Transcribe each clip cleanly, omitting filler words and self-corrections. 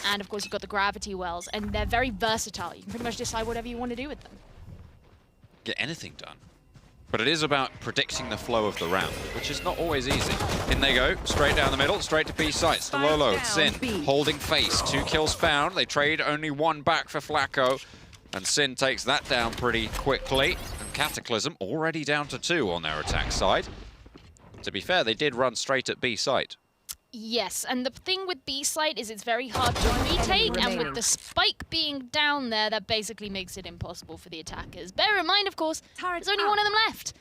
and of course you've got the gravity wells, and they're very versatile. You can pretty much decide whatever you want to do with them. Get anything done. But it is about predicting the flow of the round, which is not always easy. In they go, straight down the middle, straight to B site. Stololo, Sin, holding face, 2 kills found. They trade only 1 back for Flacco, and Sin takes that down pretty quickly. And Cataclysm already down to 2 on their attack side. To be fair, they did run straight at B site. Yes, and the thing with B site is it's very hard to retake, and with the spike being down there, that basically makes it impossible for the attackers. Bear in mind, of course, there's only 1 of them left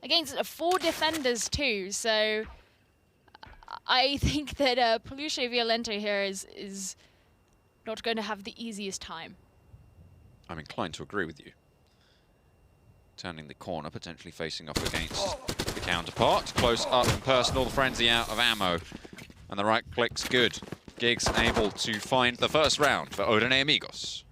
against 4 defenders too, so I think that Peluche Violento here is not going to have the easiest time. I'm inclined to agree with you. Turning the corner, potentially facing off against the counterpart. Close up and personal, the frenzy out of ammo. And the right click's good. Giggs able to find the first round for Odin Amigos.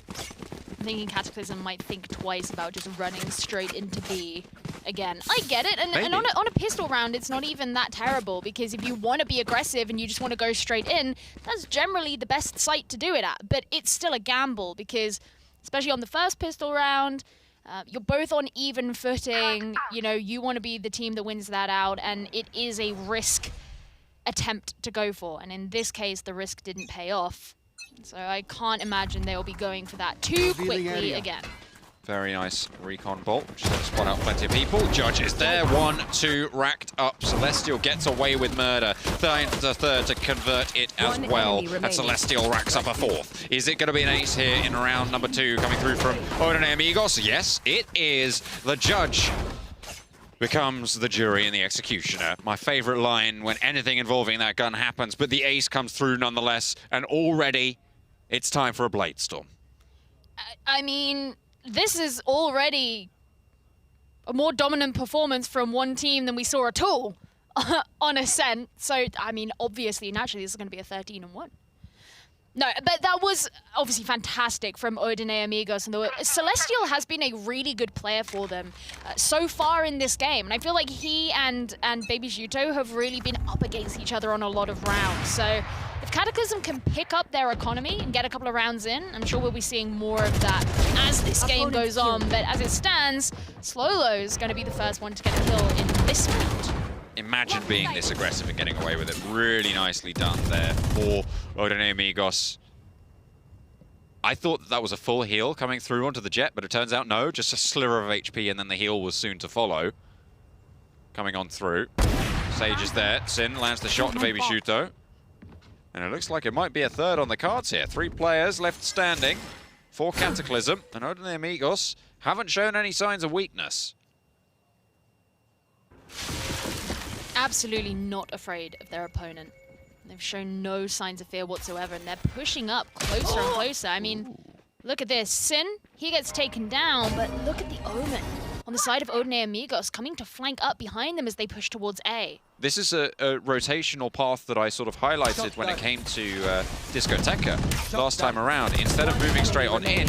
I'm thinking Cataclysm might think twice about just running straight into B again. I get it, and on a pistol round, it's not even that terrible, because if you want to be aggressive and you just want to go straight in, that's generally the best site to do it at. But it's still a gamble, because especially on the first pistol round, you're both on even footing. You know, you want to be the team that wins that out, and it is a risk attempt to go for, and in this case the risk didn't pay off, so I can't imagine they'll be going for that too quickly again. Very nice recon bolt, which has spot out plenty of people. Judge is there, 1, 2 racked up. Celestial gets away with murder. Finds the third to convert it as well, and Celestial racks up a 4th. Is it going to be an ace here in round number 2 coming through from Odin Amigos? Yes, it is. The judge becomes the jury and the executioner. My favorite line when anything involving that gun happens, but the ace comes through nonetheless, and already it's time for a blade storm. I mean, this is already a more dominant performance from one team than we saw at all on Ascent. So, I mean, obviously, naturally, this is going to be a 13-1. No, but that was obviously fantastic from Odin Amigos, and Celestial has been a really good player for them so far in this game, and I feel like he and Baby Juto have really been up against each other on a lot of rounds. So if Cataclysm can pick up their economy and get a couple of rounds in, I'm sure we'll be seeing more of that as this game goes on. But as it stands, Slolo is going to be the first one to get a kill in this round. Imagine being this aggressive and getting away with it. Really nicely done there for Odin Amigos. I thought that was a full heal coming through onto the jet, but it turns out no, just a sliver of HP, and then the heal was soon to follow. Coming on through. Sage is there. Sin lands the shot to Baby Shuto. And it looks like it might be a third on the cards here. 3 players left standing for Cataclysm, and Odin Amigos haven't shown any signs of weakness. Absolutely not afraid of their opponent. They've shown no signs of fear whatsoever, and they're pushing up closer and closer. I mean, look at this. Sin, he gets taken down, but look at the Omen on the side of Odin Amigos coming to flank up behind them as they push towards A. This is a rotational path that I sort of highlighted when it came to Discoteca last time around. Instead of moving straight on in,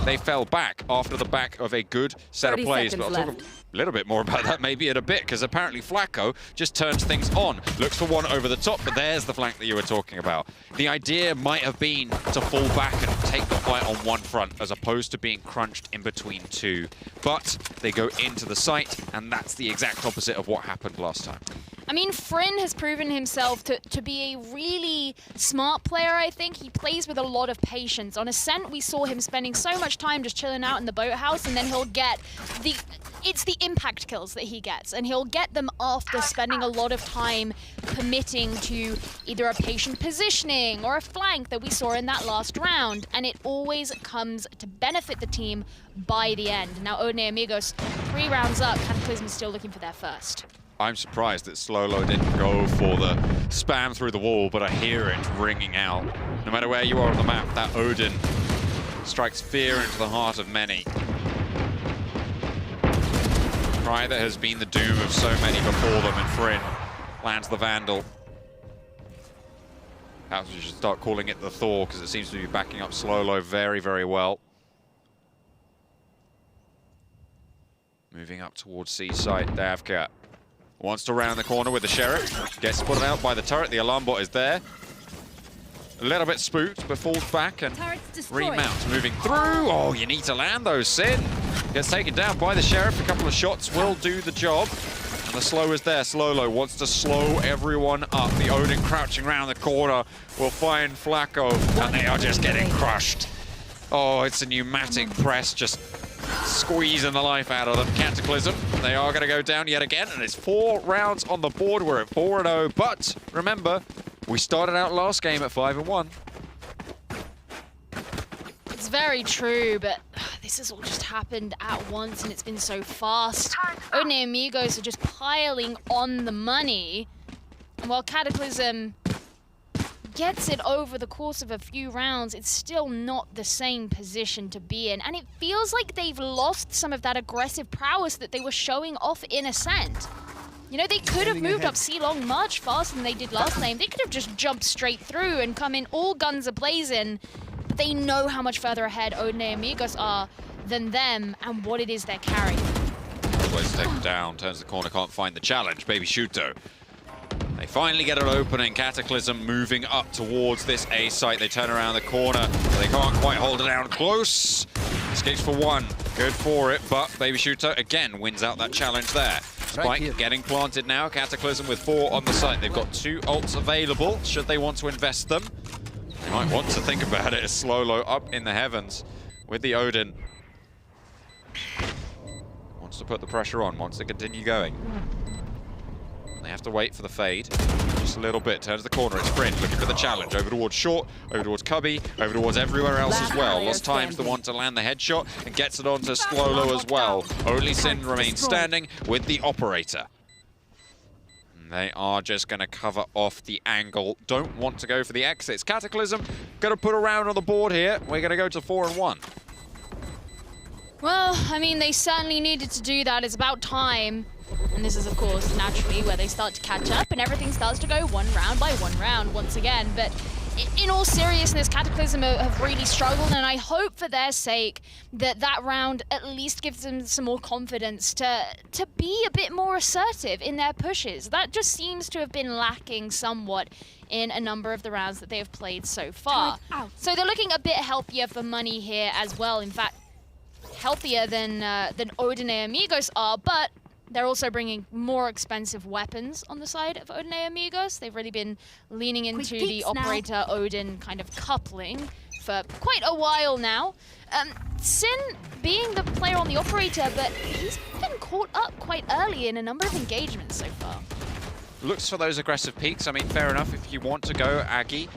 they fell back after the back of a good set of plays. But I'll talk a little bit more about that maybe in a bit, because apparently Flacco just turns things on. Looks for one over the top, but there's the flank that you were talking about. The idea might have been to fall back and take the fight on one front, as opposed to being crunched in between 2. But they go into the site, and that's the exact opposite of what happened last time. I mean, Fryn has proven himself to be a really smart player, I think. He plays with a lot of patience. On Ascent, we saw him spending so much time just chilling out in the boathouse, and then he'll get it's the impact kills that he gets, and he'll get them after spending a lot of time committing to either a patient positioning or a flank that we saw in that last round, and it always comes to benefit the team by the end. Now, Odin Amigos, 3 rounds up, Cataclysm is still looking for their first. I'm surprised that Slolo didn't go for the spam through the wall, but I hear it ringing out. No matter where you are on the map, that Odin strikes fear into the heart of many. Cry that has been the doom of so many before them, and Fryn lands the Vandal. Perhaps we should start calling it the Thor, because it seems to be backing up Slolo very, very well. Moving up towards C-site, Davcat wants to round the corner with the Sheriff. Gets spotted out by the turret. The alarm bot is there. A little bit spooked, but falls back and remounts. Moving through. Oh, you need to land those, Sin. Gets taken down by the Sheriff. A couple of shots will do the job. And the slow is there. Slowlo wants to slow everyone up. The Odin crouching around the corner will find Flacco, and they are just getting crushed. Oh, it's a pneumatic press just squeezing the life out of them. Cataclysm, they are going to go down yet again, and it's 4 rounds on the board. We're at 4-0, but remember, we started out last game at 5-1. It's very true, but this has all just happened at once, and it's been so fast. Odin and Amigos are just piling on the money, and while Cataclysm gets it over the course of a few rounds, it's still not the same position to be in. And it feels like they've lost some of that aggressive prowess that they were showing off in Ascent. You know, they could have moved up C-Long much faster than they did last time. They could have just jumped straight through and come in all guns a-blazing. But they know how much further ahead Odin and Amigos are than them and what it is they're carrying. Always taken down, turns the corner, can't find the challenge. Baby Shuto. They finally get it opening. Cataclysm moving up towards this A site. They turn around the corner. They can't quite hold it down. Close. Escapes for 1. Good for it, but Baby Shuto again wins out that challenge there. Spike getting planted now. Cataclysm with 4 on the site. They've got 2 ults available. Should they want to invest them? They might want to think about it as Slowlo up in the heavens with the Odin. Wants to put the pressure on, wants to continue going. They have to wait for the fade. Just a little bit. Turns the corner. It's Frin looking for the challenge. Over towards Short, over towards Cubby, over towards everywhere else as well. Lost Time's the one to land the headshot and gets it onto Slowlo as well. Only Sin remains standing with the Operator. And they are just going to cover off the angle. Don't want to go for the exits. Cataclysm going to put a round on the board here. We're going to go to 4-1. Well, I mean, they certainly needed to do that. It's about time. And this is, of course, naturally where they start to catch up and everything starts to go 1 round by 1 round once again. But in all seriousness, Cataclysm have really struggled, and I hope for their sake that that round at least gives them some more confidence to be a bit more assertive in their pushes. That just seems to have been lacking somewhat in a number of the rounds that they have played so far. So they're looking a bit healthier for money here as well. In fact, healthier than Odin and Amigos are, but they're also bringing more expensive weapons on the side of Odin and Amigos. They've really been leaning into the Operator-Odin kind of coupling for quite a while now. Sin being the player on the Operator, but he's been caught up quite early in a number of engagements so far. Looks for those aggressive peaks. I mean, fair enough, if you want to go Aggie,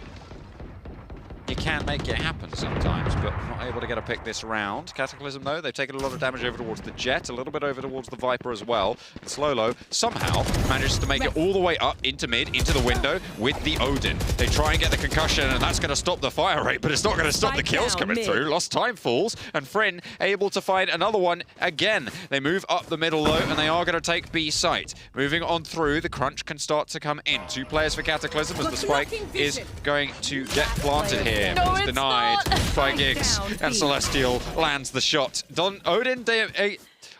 you can make it happen sometimes, but not able to get a pick this round. Cataclysm, though, they've taken a lot of damage over towards the Jet, a little bit over towards the Viper as well. And Slowlo somehow manages to make it all the way up into mid, into the window with the Odin. They try and get the concussion, and that's going to stop the fire rate, but it's not going to stop the kills coming through. Lost Time falls, and Frin able to find another one again. They move up the middle, though, and they are going to take B site. Moving on through, the crunch can start to come in. 2 players for Cataclysm as the Spike is going to get planted here. No, it's denied by not. Giggs, and Celestial lands the shot. Odin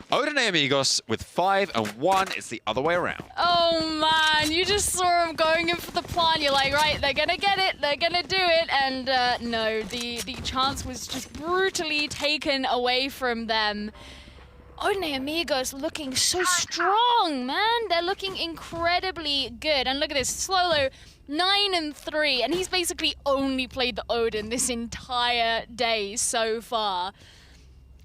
and Amigos with 5-1. It's the other way around. Oh man, you just saw them going in for the plan. You're like, right, they're gonna get it, they're gonna do it, and no, the chance was just brutally taken away from them. Odin and Amigos looking so strong, man. They're looking incredibly good. And look at this, Slowlo, 9-3, and he's basically only played the Odin this entire day so far.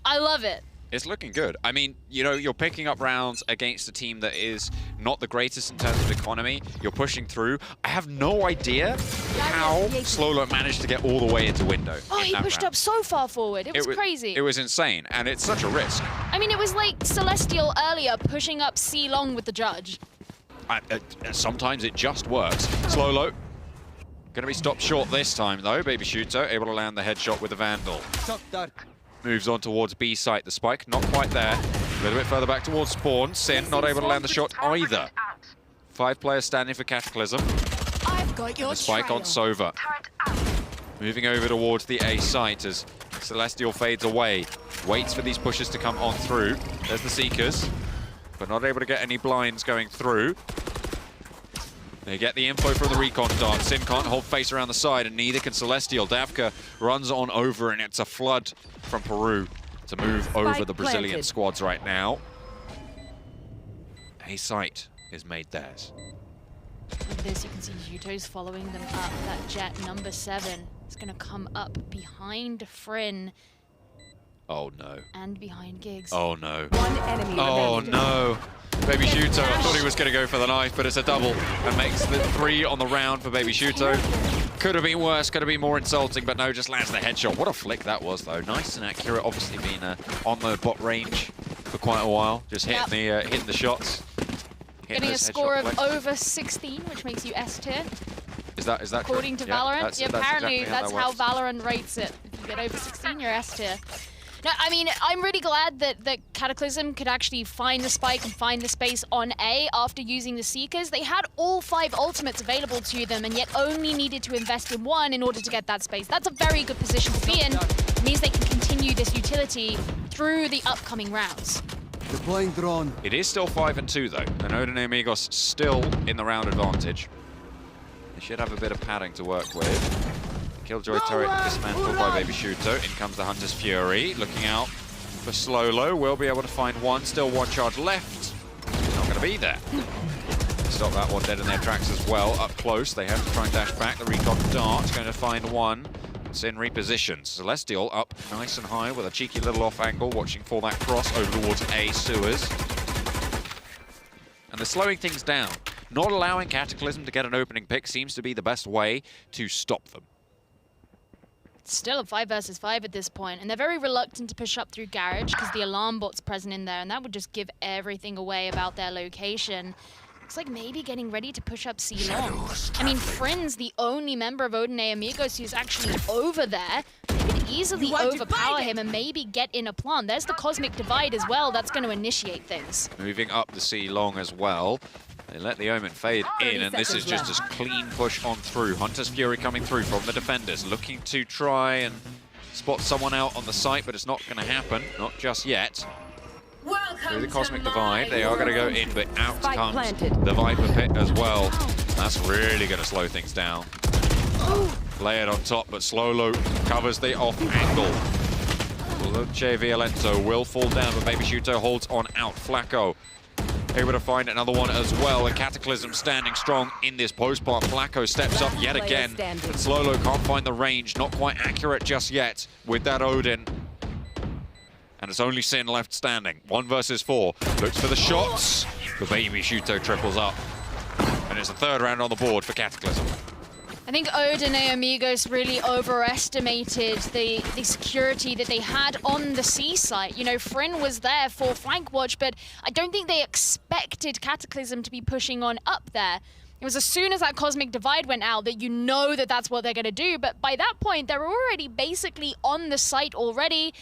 I love it. It's looking good. I mean, you know, you're picking up rounds against a team that is not the greatest in terms of economy. You're pushing through. I have no idea how Slowlo managed to get all the way into window. Oh, he pushed up so far forward. It was crazy. It was insane, and it's such a risk. I mean, it was like Celestial earlier pushing up C-Long with the Judge. Sometimes it just works. Slowlo going to be stopped short this time, though. Baby Shuto able to land the headshot with the Vandal. Moves on towards B site. The Spike not quite there. A little bit further back towards Spawn. Sin not able to land the shot either. 5 players standing for Cataclysm. I've got your the Spike on Sova. Moving over towards the A site as Celestial fades away. Waits for these pushes to come on through. There's the Seekers, but not able to get any blinds going through. They get the info from the recon dart. Sin can't hold face around the side, and neither can Celestial. Davka runs on over, and it's a flood from Peru to move over the Brazilian squads right now. A site is made theirs. Look at this, you can see Juto's following them up. That jet number 7 is going to come up behind Fryn. Oh no. And behind Giggs. Oh no. One enemy Oh remaining. no. Baby Shuto, I thought he was going to go for the knife, but it's a double. And makes the 3 on the round for Baby Shuto. Could have been worse, could have been more insulting, but no, just lands the headshot. What a flick that was, though. Nice and accurate. Obviously been on the bot range for quite a while. Just hitting the shots. Getting a score of over 16, which makes you S tier. Is that according true? to Valorant? Yeah, apparently that's how Valorant rates it. If you get over 16, you're S tier. No, I mean, I'm really glad that Cataclysm could actually find the spike and find the space on A after using the Seekers. They had all 5 ultimates available to them and yet only needed to invest in 1 in order to get that space. That's a very good position to be in. It means they can continue this utility through the upcoming rounds. Deploying drone. It is still 5-2 though, and Odin and Amigos still in the round advantage. They should have a bit of padding to work with. Killjoy turret dismantled by Baby Shuto. In comes the Hunter's Fury, looking out for Slowlo. Will be able to find 1, still 1 charge left. He's not going to be there. Stop that one dead in their tracks as well. Up close, they have to try and dash back. The recon dart's going to find 1. Sin repositions. Celestial up nice and high with a cheeky little off angle, watching for that cross over towards A sewers. And they're slowing things down. Not allowing Cataclysm to get an opening pick seems to be the best way to stop them. It's still a 5 versus 5 at this point, and they're very reluctant to push up through Garage because the alarm bot's present in there, and that would just give everything away about their location. Looks like maybe getting ready to push up C-Long. I mean, Fryn's the only member of Odin and Amigos who's actually over there. They could easily overpower him and maybe get in a plant. There's the Cosmic Divide as well. That's going to initiate things. Moving up the C-Long as well. They let the Omen fade in, and this is just a clean push on through. Hunter's Fury coming through from the defenders, looking to try and spot someone out on the site, but it's not going to happen. Not just yet. Through the Cosmic Divide, they are going to go in, but out comes the Viper Pit as well. That's really going to slow things down. Lay it on top, but Slowlo covers the off angle. Luce Violento will fall down, but Baby Shuto holds on out. Flacco able to find another one as well, and Cataclysm standing strong in this post part. Flacco steps up yet again, but Slowlo can't find the range, not quite accurate just yet with that Odin. And it's only Sin left standing. 1 versus 4. Looks for the shots. The Baby Shuto triples up. And it's the 3rd round on the board for Cataclysm. I think Odin and Amigos really overestimated the security that they had on the C site. You know, Fryn was there for flank watch, but I don't think they expected Cataclysm to be pushing on up there. It was as soon as that Cosmic Divide went out that you know that that's what they're going to do, but by that point, they're already basically on the site already.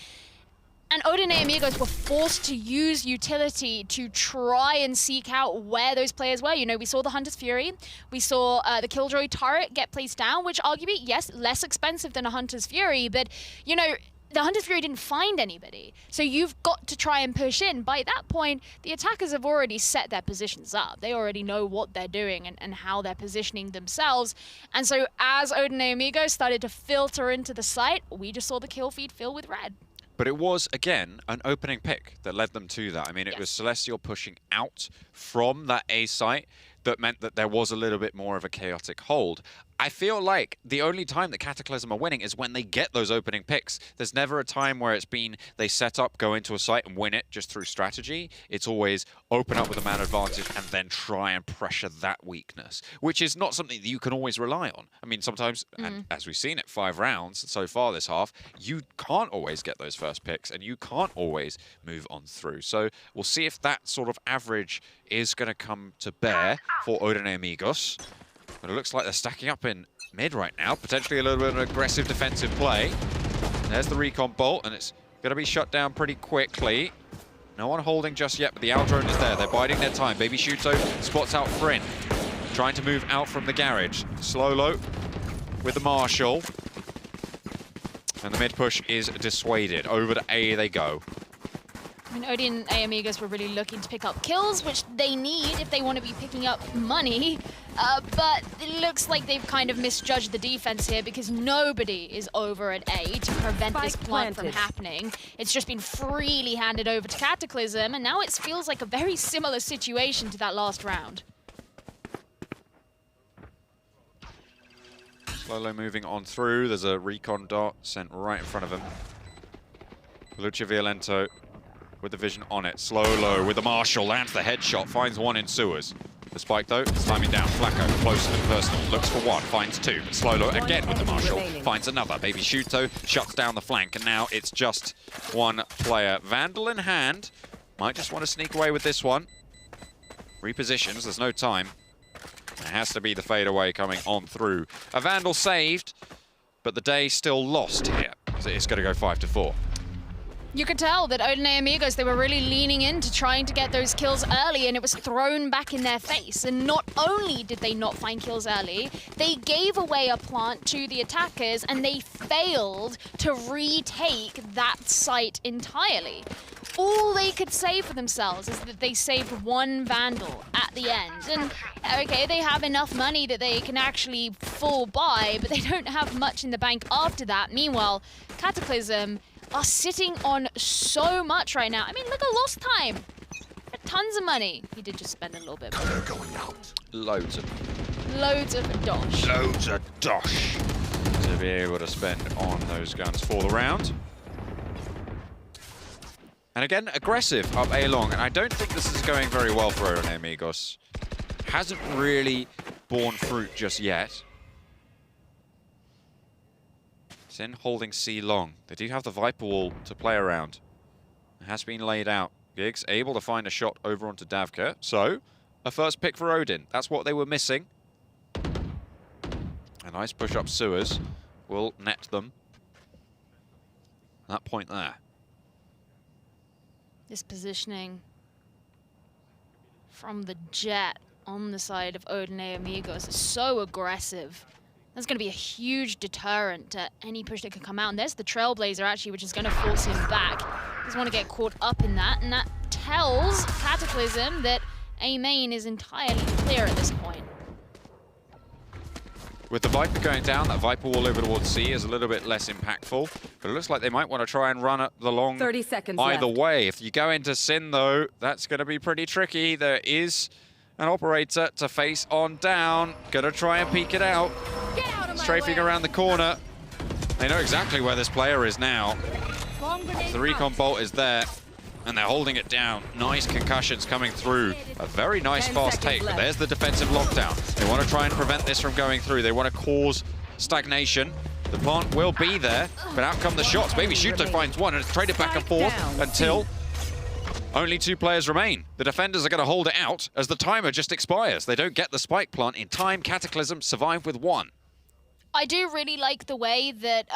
And Odin and Amigos were forced to use utility to try and seek out where those players were. You know, we saw the Hunter's Fury. We saw the Killjoy turret get placed down, which arguably, yes, less expensive than a Hunter's Fury. But, you know, the Hunter's Fury didn't find anybody. So you've got to try and push in. By that point, the attackers have already set their positions up. They already know what they're doing and how they're positioning themselves. And so as Odin and Amigos started to filter into the site, we just saw the kill feed fill with red. But it was, again, an opening pick that led them to that. I mean, it was Celestial pushing out from that A site that meant that there was a little bit more of a chaotic hold. I feel like the only time that Cataclysm are winning is when they get those opening picks. There's never a time where it's been they set up, go into a site and win it just through strategy. It's always open up with a man advantage and then try and pressure that weakness, which is not something that you can always rely on. I mean, sometimes, and as we've seen it 5 rounds so far this half, you can't always get those first picks and you can't always move on through. So we'll see if that sort of average is going to come to bear for Odin and Amigos. But it looks like they're stacking up in mid right now. Potentially a little bit of an aggressive defensive play. There's the recon bolt, and it's going to be shut down pretty quickly. No one holding just yet, but the Aldrone is there. They're biding their time. Baby Shuto spots out Fryn, trying to move out from the garage. Slowlo with the Marshal. And the mid push is dissuaded. Over to A they go. I mean, Odin and Amigos were really looking to pick up kills, which they need if they want to be picking up money. But it looks like they've kind of misjudged the defense here because nobody is over at A to prevent this plant from happening. It's just been freely handed over to Cataclysm, and now it feels like a very similar situation to that last round. Slowly moving on through. There's a recon dot sent right in front of him. Lucia Violento with the vision on it. Slow-low with the Marshall, lands the headshot, finds one in sewers. The spike though, slamming down. Flacco, closer than personal, looks for one, finds two. But Slow-low again with the Marshall, finds another. Baby Shuto shuts down the flank, and now it's just one player. Vandal in hand, might just want to sneak away with this one. Repositions, there's no time. It has to be the fadeaway coming on through. A Vandal saved, but the day still lost here. It's going to go 5-4. You could tell that Odin and Amigos, they were really leaning into trying to get those kills early, and it was thrown back in their face. And not only did they not find kills early, they gave away a plant to the attackers, and they failed to retake that site entirely. All they could say for themselves is that they saved one Vandal at the end. And okay, they have enough money that they can actually full buy, but they don't have much in the bank after that. Meanwhile, Cataclysm are sitting on so much right now. I mean, look at lost time. Tons of money. He did just spend a little bit more. Going out. Loads of dosh. Loads of dosh to be able to spend on those guns for the round. And again, aggressive up A long. And I don't think this is going very well for Odin Amigos. Hasn't really borne fruit just yet. Sin holding C long. They do have the Viper wall to play around. It has been laid out. Giggs able to find a shot over onto Davka. So, a first pick for Odin. That's what they were missing. A nice push up sewers will net them. That point there. This positioning from the jet on the side of Odin and Amigos is so aggressive. That's going to be a huge deterrent to any push that could come out. And there's the Trailblazer, actually, which is going to force him back. Doesn't want to get caught up in that. And that tells Cataclysm that A main is entirely clear at this point. With the Viper going down, that Viper wall over towards C is a little bit less impactful. But it looks like they might want to try and run the long 30 seconds either left. way. If you go into Sin, though, that's going to be pretty tricky. There is an operator to face on down. Gonna try and peek it out. Strafing around the corner. They know exactly where this player is now. The recon bolt is there, and they're holding it down. Nice concussions coming through. A very nice fast take, but there's the defensive lockdown. They want to try and prevent this from going through. They want to cause stagnation. The plant will be there, but out come the shots. Baby Shuto finds one, and it's traded back and forth until only two players remain. The defenders are going to hold it out as the timer just expires. They don't get the spike plant in time. Cataclysm survive with one. I do really like the way that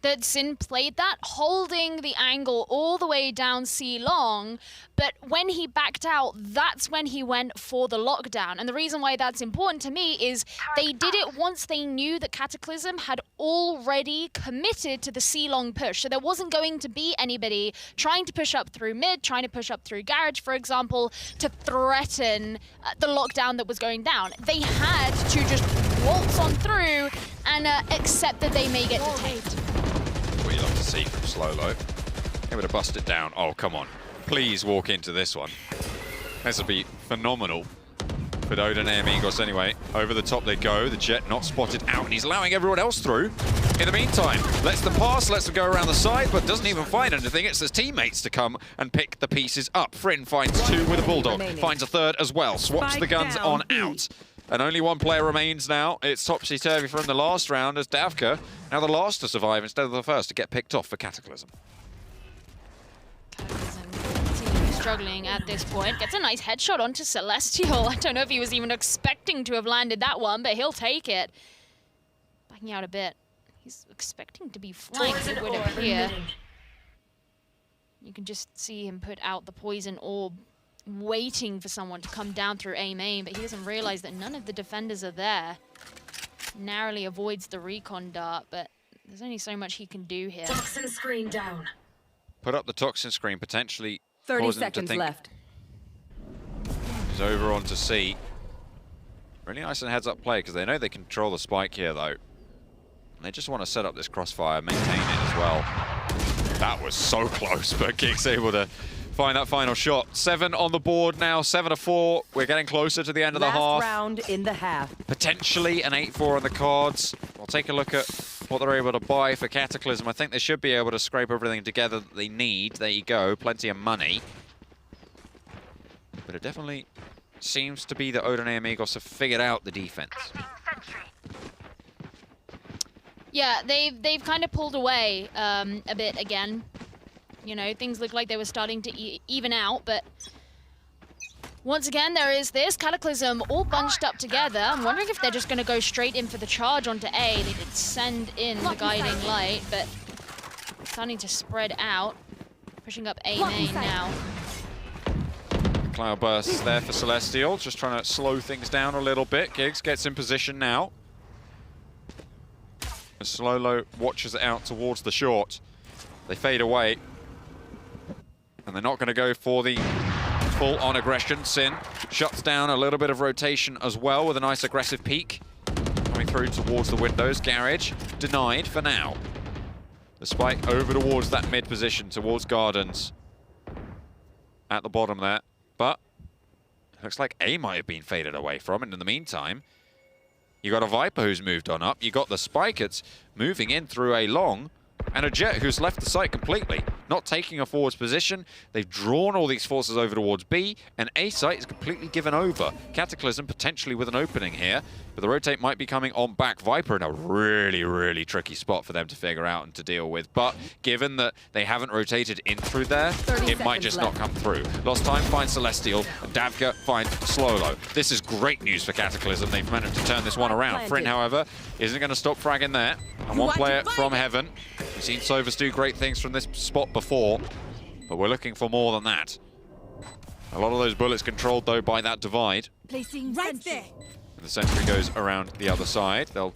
that Sin played that, holding the angle all the way down C long, but when he backed out, that's when he went for the lockdown. And the reason why that's important to me is they did it once they knew that Cataclysm had already committed to the C long push. So there wasn't going to be anybody trying to push up through mid, trying to push up through garage, for example, to threaten the lockdown that was going down. They had to just waltz on through and accept that they may get detained. What you love to see from Slow-Low. Able to bust it down. Oh, come on. Please walk into this one. This will be phenomenal for Odin and Amigos anyway. Over the top they go. The jet not spotted out, and he's allowing everyone else through. In the meantime, lets them pass, lets them go around the side, but doesn't even find anything. It's his teammates to come and pick the pieces up. Fryn finds two with a Bulldog. Finds a third as well. Swaps the guns on out. And only one player remains now. It's topsy-turvy from the last round as Davka, now the last to survive instead of the first to get picked off for Cataclysm. Cataclysm continues struggling at this point. Gets a nice headshot onto Celestial. I don't know if he was even expecting to have landed that one, but he'll take it. Backing out a bit. He's expecting to be flanked, it would appear. You can just see him put out the poison orb, waiting for someone to come down through A main, but he doesn't realize that none of the defenders are there. Narrowly avoids the recon dart, but there's only so much he can do here. Toxin screen down. put up the toxin screen, potentially 30 causing them to seconds think left. he's over onto C. Really nice and heads-up play, because they know they control the spike here, though. And they just want to set up this crossfire, maintain it as well. That was so close, but Gig's able to find that final shot. 7 on the board now, 7-4. We're getting closer to the end of the half. Last round in the half. Potentially an 8-4 on the cards. We'll take a look at what they're able to buy for Cataclysm. I think they should be able to scrape everything together that they need. There you go, plenty of money. But it definitely seems to be that Odin and Amigos have figured out the defense. Yeah, they've kind of pulled away a bit again. You know, things look like they were starting to even out, but once again, there is this Cataclysm all bunched up together. I'm wondering if they're just going to go straight in for the charge onto A. They did send in the guiding light, but starting to spread out. Pushing up A main now. Cloud bursts there for Celestial, just trying to slow things down a little bit. Giggs gets in position now. As Slolo watches it out towards the short. They fade away. And they're not going to go for the full-on aggression. Sin shuts down a little bit of rotation as well with a nice aggressive peek. Coming through towards the windows. Garage denied for now. The spike over towards that mid position, towards Gardens. At the bottom there. But looks like A might have been faded away from. And in the meantime, you got a Viper who's moved on up. You got the Spikets moving in through A long. And a Jet who's left the site completely, not taking a forwards position. They've drawn all these forces over towards B, and A site is completely given over. Cataclysm potentially with an opening here, but the rotate might be coming on back. Viper in a really, really tricky spot for them to figure out and to deal with. But given that they haven't rotated in through there, it might just not come through. Lost time finds Celestial, and Davka finds Slolo. This is great news for Cataclysm. They've managed to turn this one around. Fryn, however, isn't going to stop fragging there. And one player from Heaven. We've seen Sovas do great things from this spot before, but we're looking for more than that. A lot of those bullets controlled, though, by that divide. Placing right there. And the sentry goes around the other side. They'll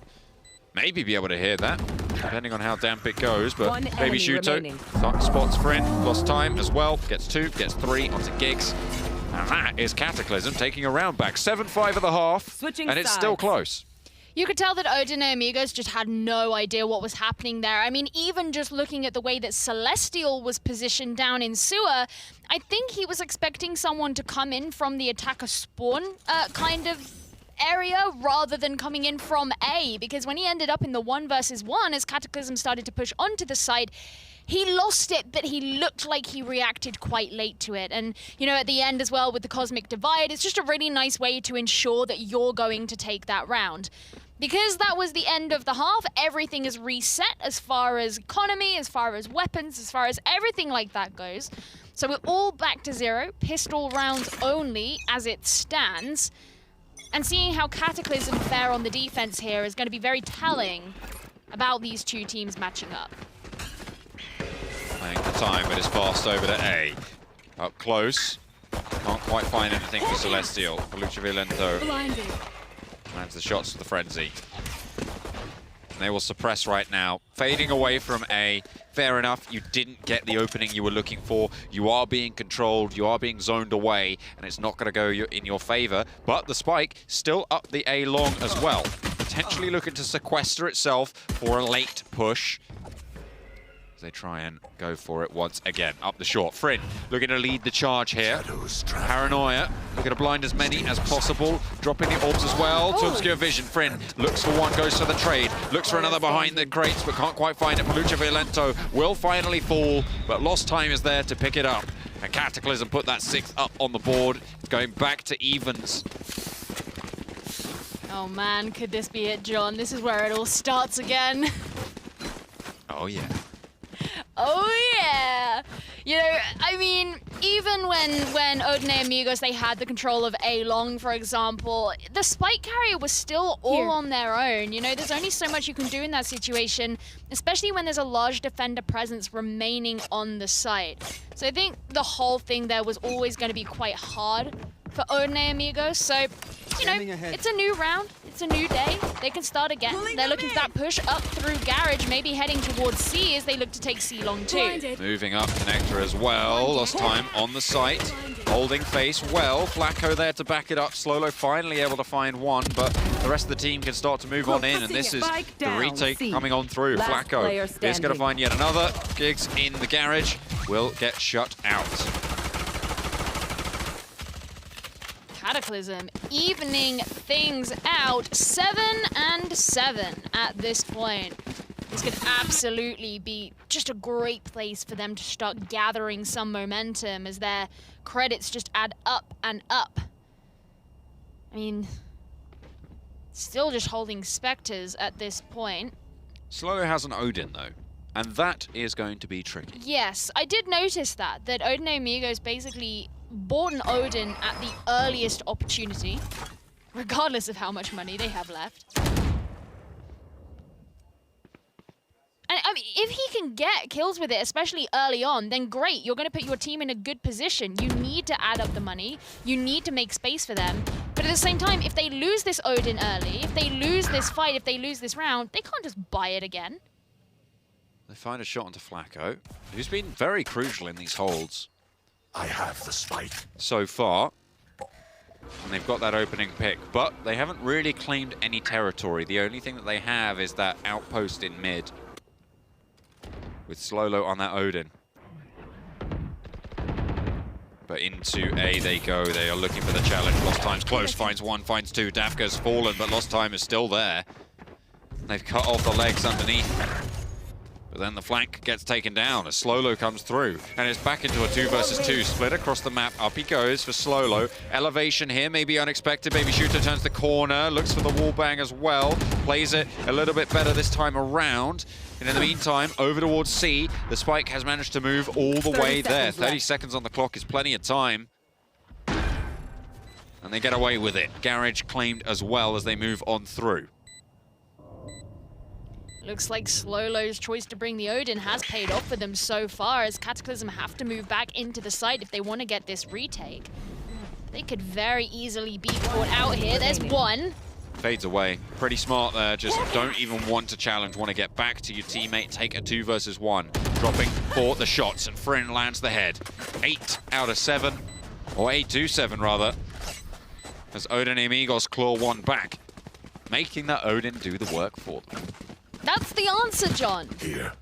maybe be able to hear that, depending on how damp it goes, but Baby Shuto spots Fryn, lost time as well, gets 2, gets 3 onto Giggs. And that is Cataclysm taking a round back. 7-5 at the half, and it's still close. You could tell that Odin and Amigos just had no idea what was happening there. I mean, even just looking at the way that Celestial was positioned down in sewer, I think he was expecting someone to come in from the attacker spawn kind of area rather than coming in from A, because when he ended up in the 1 versus 1 as Cataclysm started to push onto the site, he lost it, but he looked like he reacted quite late to it. And, you know, at the end as well with the Cosmic Divide, it's just a really nice way to ensure that you're going to take that round. Because that was the end of the half, everything is reset as far as economy, as far as weapons, as far as everything like that goes. So we're all back to 0, pistol rounds only as it stands. And seeing how Cataclysm fare on the defense here is going to be very telling about these two teams matching up. Playing for time, but it's fast over to A. Up close. Can't quite find anything for Celestial. Lucha Violento lands the shots to the Frenzy. And they will suppress right now. Fading away from A. Fair enough, you didn't get the opening you were looking for. You are being controlled, you are being zoned away, and it's not going to go in your favor. But the spike still up the A long as well. Potentially looking to sequester itself for a late push. They try and go for it once again. Up the short. Fryn looking to lead the charge here. Paranoia looking to blind as many as possible. Dropping the orbs as well to obscure vision. Fryn looks for one, goes for the trade. Looks for another behind the crates, but can't quite find it. Lucha Violento will finally fall, but lost time is there to pick it up. And Cataclysm put that 6th up on the board. Going back to evens. Oh man, could this be it, John? This is where it all starts again. Oh yeah. Oh yeah! You know, I mean, even when Odin and Amigos, they had the control of A long, for example, the spike carrier was still all on their own. You know, there's only so much you can do in that situation, especially when there's a large defender presence remaining on the site. So I think the whole thing there was always going to be quite hard for Odin and Amigos. So, you know, it's a new round. It's a new day. They can start again. They're looking for that push up through Garage, maybe heading towards C as they look to take C long too. Moving up connector as well. Lost time on the site. Holding face well. Flacco there to back it up. Slowlo finally able to find one, but the rest of the team can start to move on in, and this is the retake coming on through. Flacco is going to find yet another. Giggs in the Garage will get shut out. Cataclysm evening things out, 7-7 at this point. This could absolutely be just a great place for them to start gathering some momentum as their credits just add up and up. I mean, still just holding Spectres at this point. Slowlo has an Odin though, and that is going to be tricky. Yes, I did notice that Odin Amigos basically bought an Odin at the earliest opportunity, regardless of how much money they have left. And I mean, if he can get kills with it, especially early on, then great. You're going to put your team in a good position. You need to add up the money. You need to make space for them. But at the same time, if they lose this Odin early, if they lose this fight, if they lose this round, they can't just buy it again. They find a shot onto Flacco, who's been very crucial in these holds. I have the spike so far, and they've got that opening pick, but they haven't really claimed any territory. The only thing that they have is that outpost in mid with Slowlo on that Odin. But into A they go. They are looking for the challenge. Lost Time's close, finds one, finds two. Dafka's fallen, but Lost Time is still there. They've cut off the legs underneath. But then the flank gets taken down as Slowlo comes through. And it's back into a 2 versus 2. Split across the map. Up he goes for Slowlo. Elevation here, maybe unexpected. Baby Shooter turns the corner. Looks for the wall bang as well. Plays it a little bit better this time around. And in the meantime, over towards C. The spike has managed to move all the way there. 30 seconds on the clock is plenty of time. And they get away with it. Garage claimed as well as they move on through. Looks like Slowlo's choice to bring the Odin has paid off for them so far, as Cataclysm have to move back into the site if they want to get this retake. They could very easily be caught out here. There's one. Fades away. Pretty smart there. Just don't even want to challenge. Want to get back to your teammate. Take a 2 versus 1. Dropping for the shots, and Fryn lands the head. 8 out of 7. Or 8-7 rather. As Odin Amigos claw one back. Making that Odin do the work for them. That's the answer, John. here.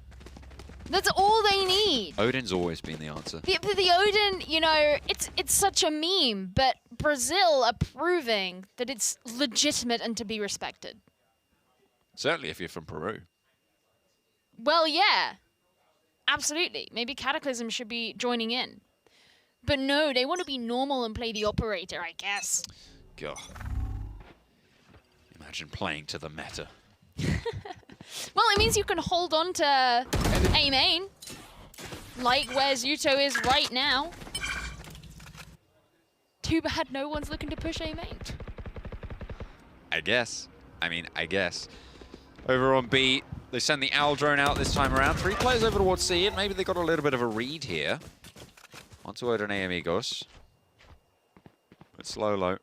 That's all they need. Odin's always been the answer. The Odin, you know, it's such a meme, but Brazil are proving that it's legitimate and to be respected. Certainly if you're from Peru. Well, yeah. Absolutely. Maybe Cataclysm should be joining in. But no, they want to be normal and play the operator, I guess. God. Imagine playing to the meta. Well, it means you can hold on to A main, like where Zuto is right now. Too bad no one's looking to push A main. I guess. I guess. Over on B, they send the Owl drone out this time around. 3 players over towards C, and maybe they got a little bit of a read here. Onto Odin Amigos. But Slowlo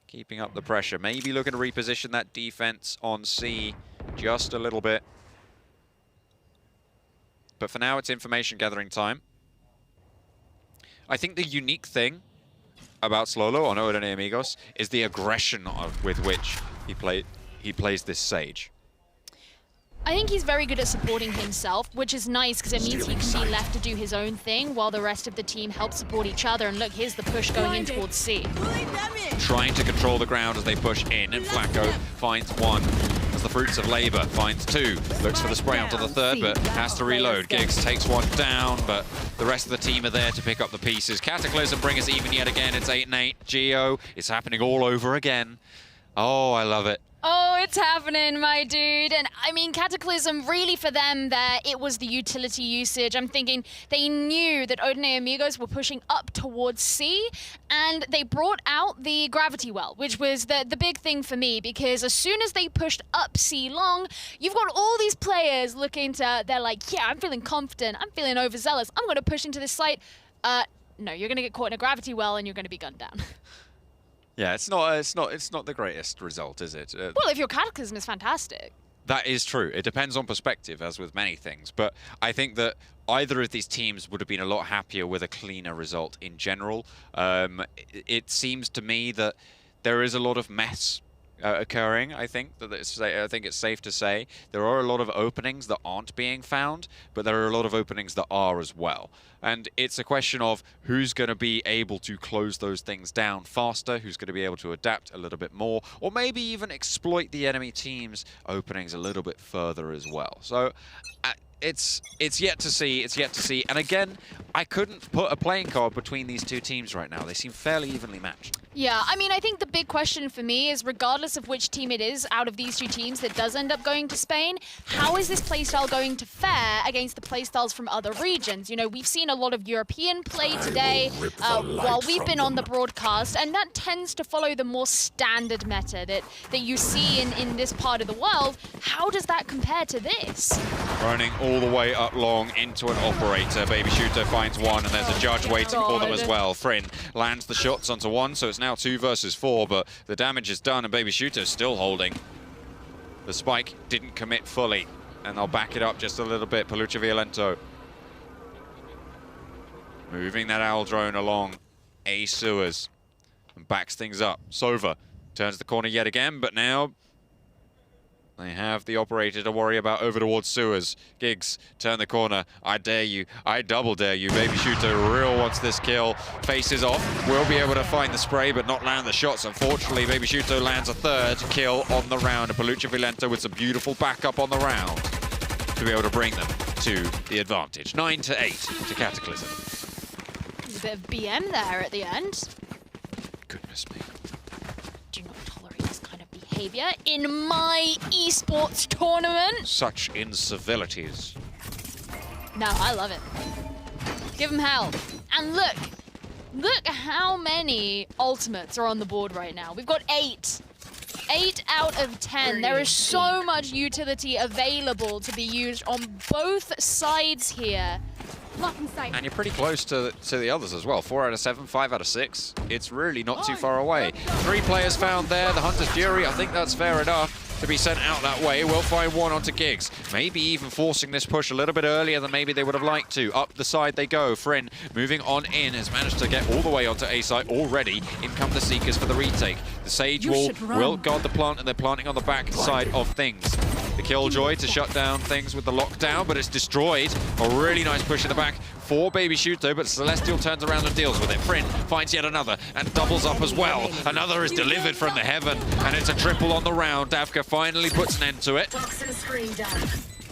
keeping up the pressure. Maybe looking to reposition that defense on C just a little bit. But for now, it's information gathering time. I think the unique thing about Slowlo on Odin Amigos is the aggression with which he plays this Sage. I think he's very good at supporting himself, which is nice because it means he can be left to do his own thing while the rest of the team helps support each other. And look, here's the push going in towards C. Trying to control the ground as they push in, and Flacco finds one as the fruits of labor, finds 2. Looks for the spray onto the 3rd, but has to reload. Giggs takes one down, but the rest of the team are there to pick up the pieces. Cataclysm bring us even yet again. It's 8-8. Geo, it's happening all over again. Oh, I love it. Oh, it's happening, my dude. And I mean, Cataclysm, really for them there, it was the utility usage. I'm thinking they knew that Odin Amigos were pushing up towards C, and they brought out the gravity well, which was the big thing for me, because as soon as they pushed up C long, you've got all these players looking to, they're like, yeah, I'm feeling confident, I'm feeling overzealous, I'm going to push into this site. No, you're going to get caught in a gravity well and you're going to be gunned down. Yeah, it's not the greatest result, is it? Well, if your Cataclysm is fantastic. That is true. It depends on perspective, as with many things. But I think that either of these teams would have been a lot happier with a cleaner result in general. It seems to me that there is a lot of mess occurring. I think it's safe to say there are a lot of openings that aren't being found, but there are a lot of openings that are as well. And it's a question of who's going to be able to close those things down faster, who's going to be able to adapt a little bit more, or maybe even exploit the enemy team's openings a little bit further as well. So it's yet to see. It's yet to see. And again, I couldn't put a playing card between these two teams right now. They seem fairly evenly matched. Yeah, I mean, I think the big question for me is, regardless of which team it is out of these two teams that does end up going to Spain, how is this playstyle going to fare against the playstyles from other regions? You know, we've seen a lot of European play today while we've been on the broadcast, and that tends to follow the more standard meta that you see in this part of the world. How does that compare to this? Running all the way up long into an operator. Baby Shooter finds one, and there's a judge waiting for them as well. Fryn lands the shots onto one, so it's now 2 versus 4, but the damage is done, and Baby Shooter's still holding. The spike didn't commit fully, and they'll back it up just a little bit. Peluche Violento moving that owl drone along A sewers and backs things up. Sova turns the corner yet again, but now they have the operator to worry about over towards sewers. Giggs, turn the corner. I dare you. I double dare you. Baby Shooter real wants this kill. Faces off. Will be able to find the spray, but not land the shots. Unfortunately, Baby Shooter lands a 3rd kill on the round. And Peluche Violento with some beautiful backup on the round to be able to bring them to the advantage. 9-8 to Cataclysm. There's a bit of BM there at the end. Goodness me. Do not tolerate this kind of behavior in my esports tournament. Such incivilities. No, I love it. Give him hell. And look how many ultimates are on the board right now. We've got 8. 8 out of 10. There is so much utility available to be used on both sides here. And you're pretty close to the others as well. 4 out of 7, 5 out of 6. It's really not too far away. 3 players found there. The Hunter's Fury, I think that's fair enough to be sent out that way. We'll find one onto Giggs. Maybe even forcing this push a little bit earlier than maybe they would have liked to. Up the side they go. Fryn moving on in, has managed to get all the way onto A site already. In come the Seekers for the retake. The Sage will guard the plant, and they're planting on the back side of things. The Killjoy to shut down things with the lockdown, but it's destroyed. A really nice push in the back for Baby Shooter, but Celestial turns around and deals with it. Fryn finds yet another and doubles up as well. Another is delivered from the heaven, and it's a triple on the round. Davka finally puts an end to it.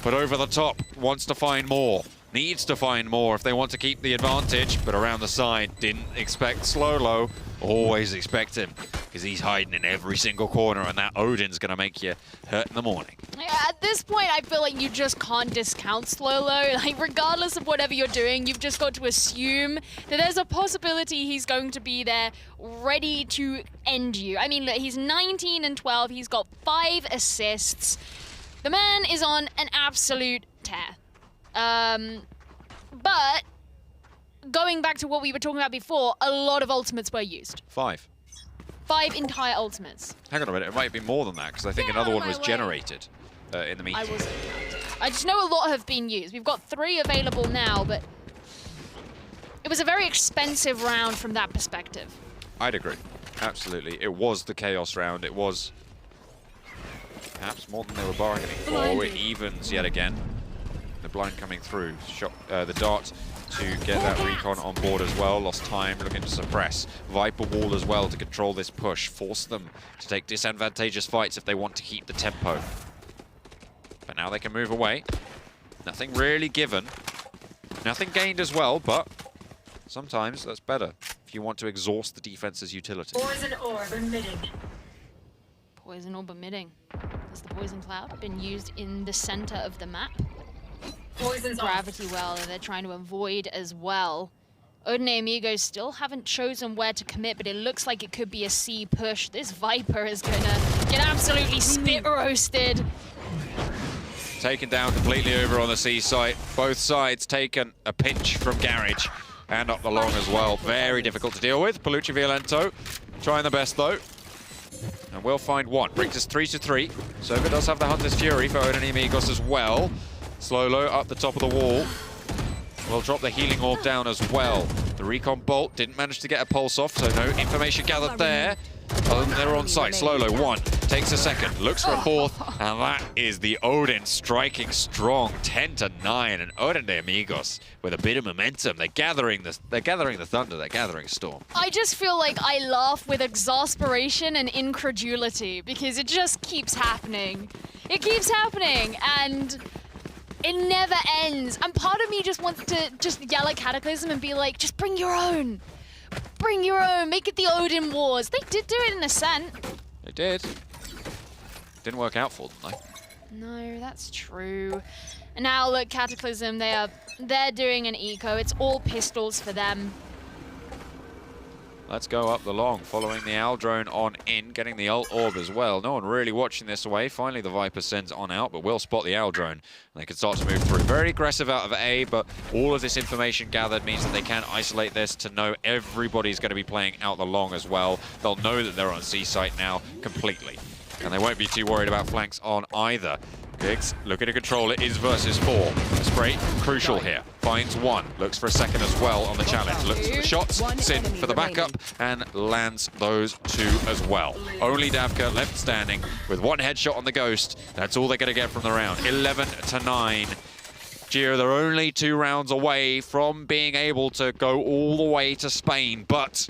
But over the top, wants to find more. Needs to find more if they want to keep the advantage, but around the side, didn't expect Slolo. Always expect him, because he's hiding in every single corner, and that Odin's going to make you hurt in the morning. Yeah, at this point, I feel like you just can't discount Slolo. Like, regardless of whatever you're doing, you've just got to assume that there's a possibility he's going to be there, ready to end you. I mean, look, he's 19 and 12. He's got 5 assists. The man is on an absolute tear. But going back to what we were talking about before, a lot of ultimates were used. 5. 5 entire ultimates. Hang on a minute, it might be more than that, because I think another one was generated in the meeting. I wasn't. I just know a lot have been used. We've got 3 available now, but it was a very expensive round from that perspective. I'd agree. Absolutely. It was the Chaos round. It was perhaps more than they were bargaining for. It evens yet again. The blind coming through. Shot the dart to get that recon on board as well. Lost time, looking to suppress. Viper wall as well to control this push. Force them to take disadvantageous fights if they want to keep the tempo. But now they can move away. Nothing really given. Nothing gained as well, but sometimes that's better if you want to exhaust the defense's utility. Poison orb emitting. Poison orb emitting. Has the poison cloud been used in the center of the map? Poison's Gravity well that they're trying to avoid as well. Odin and Amigos still haven't chosen where to commit, but it looks like it could be a C push. This Viper is gonna get absolutely spit roasted. Taken down completely over on the C site. Both sides taken a pinch from Garage and up the long as well. Very difficult to deal with. Peluche Violento Trying the best, though. And we'll find one. Brings us 3-3. Sova does have the Hunter's Fury for Odin Amigos as well. Slolo up the top of the wall. We'll drop the healing orb down as well. The recon bolt didn't manage to get a pulse off, so no information gathered there. Other than they're on site. Slolo, one. Takes a second. Looks for a fourth. And that is the Odin striking strong. 10-9. And Odin de Amigos with a bit of momentum. They're gathering the thunder. They're gathering storm. I just feel like I laugh with exasperation and incredulity because it just keeps happening. It keeps happening. And it never ends. And part of me just wants to just yell at Cataclysm and be like, just bring your own. Bring your own. Make it the Odin Wars. They did do it in a sense. They did. Didn't work out for them, though. No, that's true. And now look, Cataclysm, they're doing an eco. It's all pistols for them. Let's go up the long, following the Owl drone on in, getting the ult orb as well. No one really watching this away. Finally, the Viper sends on out, but will spot the Owl drone. And they can start to move through. Very aggressive out of A, but all of this information gathered means that they can isolate this to know everybody's going to be playing out the long as well. They'll know that they're on C site now completely. And they won't be too worried about flanks on either. Giggs looking to control it is versus 4. The spray, crucial here. Finds one, looks for a second as well on the challenge. Looks for the shots, Sin for the backup, and lands those 2 as well. Only Davka left standing with 1 headshot on the Ghost. That's all they're going to get from the round. 11-9. Gio, they're only 2 rounds away from being able to go all the way to Spain, but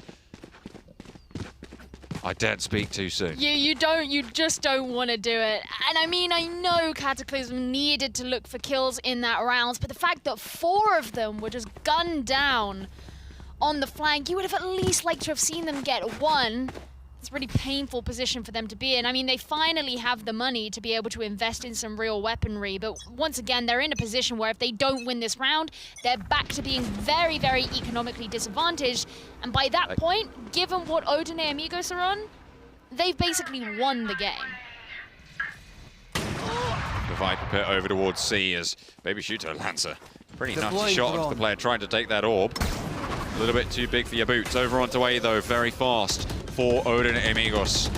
I daren't speak too soon. You just don't want to do it. And I mean, I know Cataclysm needed to look for kills in that round, but the fact that 4 of them were just gunned down on the flank, you would have at least liked to have seen them get 1. It's a really painful position for them to be in. I mean, they finally have the money to be able to invest in some real weaponry, but once again, they're in a position where if they don't win this round, they're back to being very, very economically disadvantaged. And by that point, given what Odin and Amigos are on, they've basically won the game. The Viper pit over towards C as Baby Shooter lands a pretty nasty shot onto the player trying to take that orb. A little bit too big for your boots. Over onto A though, very fast for Odin Amigos.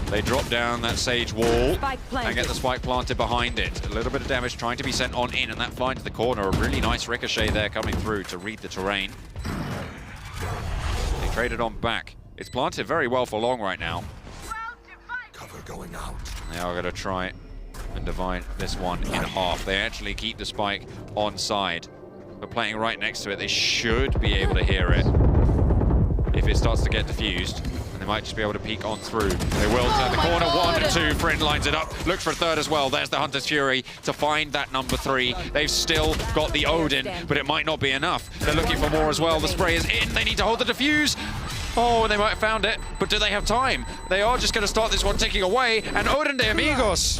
They drop down that Sage wall and get the spike planted behind it. A little bit of damage trying to be sent on in, and that fly into the corner. A really nice ricochet there coming through to read the terrain. They traded on back. It's planted very well for long right now. Cover going out. They are going to try and divide this one in half. They actually keep the spike on side. But playing right next to it, they should be able to hear it if it starts to get diffused. And they might just be able to peek on through. They will turn the corner. God. 1 and 2. Friend lines it up. Looks for a third as well. There's the Hunter's Fury to find that number 3. They've still got the Odin, but it might not be enough. They're looking for more as well. The spray is in. They need to hold the diffuse. Oh, they might have found it, but do they have time? They are just going to start this one ticking away. And Odin de Amigos.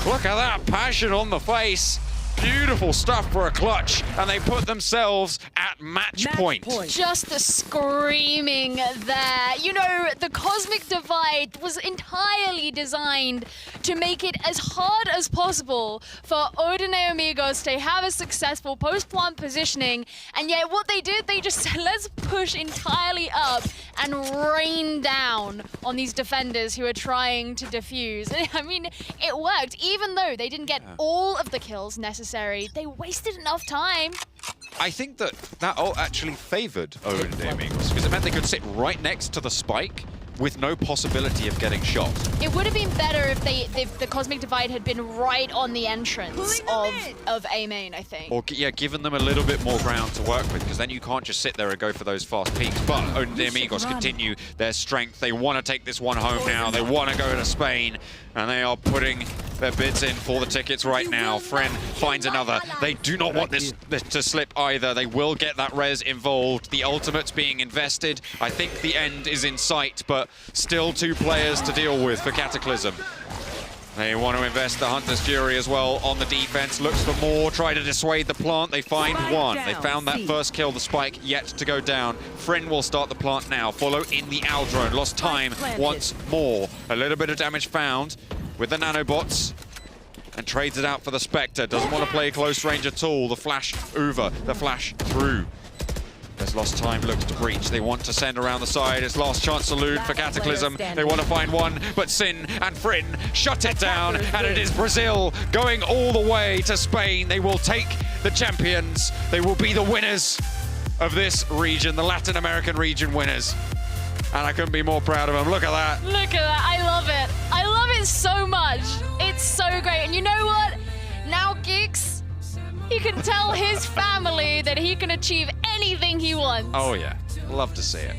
Look at that passion on the face. Beautiful stuff for a clutch, and they put themselves at match point. Just the screaming there. You know, the Cosmic Divide was entirely designed to make it as hard as possible for Odin and Amigos to have a successful post-plant positioning, and yet what they did, they just said, let's push entirely up and rain down on these defenders who are trying to defuse. I mean, it worked. Even though they didn't get all of the kills necessary, they wasted enough time. I think that ult actually favored Odin de Amigos because it meant they could sit right next to the spike with no possibility of getting shot. It would have been better if the Cosmic Divide had been right on the entrance of A main, I think. Or yeah, giving them a little bit more ground to work with, because then you can't just sit there and go for those fast peaks. But Odin de Amigos continue their strength. They want to take this one home now. They want to go to Spain, and they are putting their bids in for the tickets right now. Friend finds another. They do not want this to slip either. They will get that res involved. The ultimate's being invested. I think the end is in sight, but still 2 players to deal with for Cataclysm. They want to invest the Hunter's Fury as well on the defense. Looks for more, try to dissuade the plant. They find one. They found that first kill, the spike yet to go down. Friend will start the plant now. Follow in the Owl drone. Lost time once more. A little bit of damage found with the nanobots. And trades it out for the Spectre. Doesn't want to play close range at all. The flash over, the flash through. As Lost Time looks to breach, they want to send around the side. It's last chance saloon for Cataclysm. They want to find one, but Sin and Fryn shut it down, and it is Brazil going all the way to Spain. They will take the champions. They will be the winners of this region, the Latin American region winners. And I couldn't be more proud of them. Look at that. Look at that. I love it. I love it so much. It's so great. And you know what? Now Geeks, he can tell his family that he can achieve anything he wants. Oh yeah, love to see it.